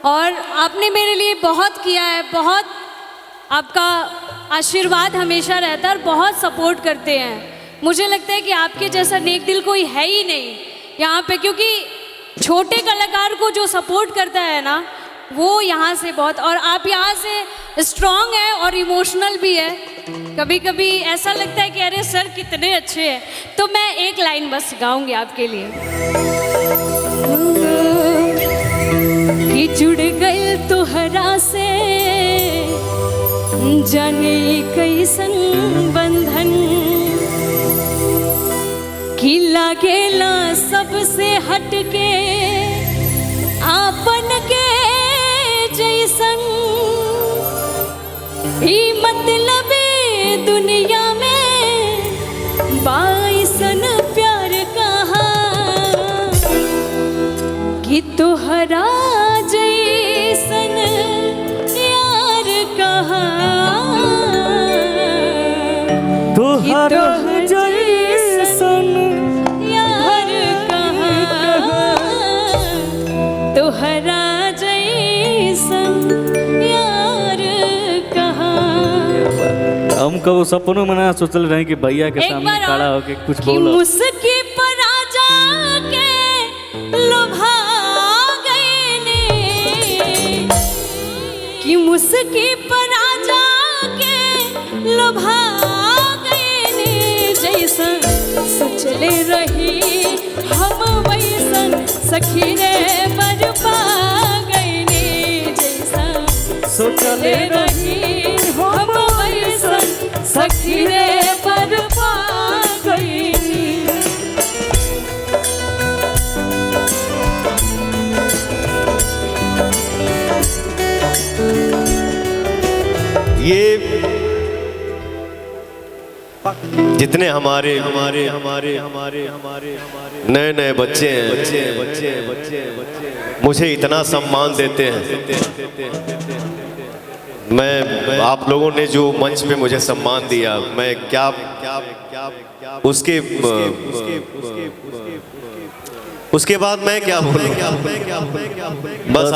और आपने मेरे लिए बहुत किया है, बहुत आपका आशीर्वाद हमेशा रहता है और बहुत सपोर्ट करते हैं। मुझे लगता है कि आपके जैसा नेक दिल कोई है ही नहीं यहाँ पे, क्योंकि छोटे कलाकार को जो सपोर्ट करता है ना वो यहाँ से बहुत, और आप यहाँ से स्ट्रॉन्ग है और इमोशनल भी है। कभी कभी ऐसा लगता है कि अरे सर कितने अच्छे हैं। तो मैं एक लाइन बस गाऊंगी आपके लिए कि जुड़ गए तोहरा से जाने कैसन बंधन, कि लागेला सबसे हटके आपन के जैसन। ई मतलब दुनिया में बाइसन प्यार कहाँ, कि तोहरा जैसन यार कहाँ, तोहरा जैसन यार कहाँ, तोहरा जैसन यार कहाँ। हम कब सपनों में ना सोचल रहे कि भैया के सामने खड़ा होके कुछ बोलो। मुस्की पर आ जाके लुभा गए ने, कि मुस्की पर आ जाके लुभा गए ने, जैसन सोचले रही हम वैसन सखी रे बरपा गए ने, जैसन सोचले रही हम वैसन सखी रे बरपा गए। ये जितने हमारे हमारे हमारे हमारे हमारे हमारे नए नए बच्चे हैं, मुझे इतना सम्मान देते हैं। मैं आप लोगों ने जो मंच पे मुझे सम्मान दिया, मैं क्या उसके बाद मैं क्या बोलूं। बस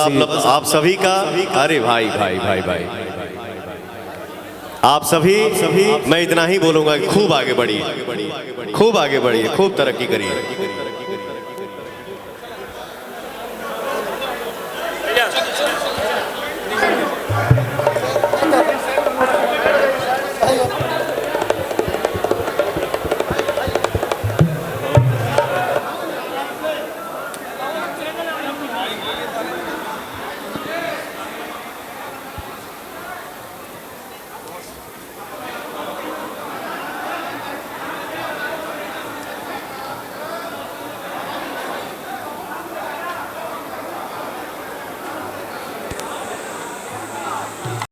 आप सभी का, अरे भाई भाई भाई भाई आप सभी मैं इतना ही बोलूंगा कि खूब आगे बढ़िए, खूब आगे बढ़िए, खूब तरक्की करिए।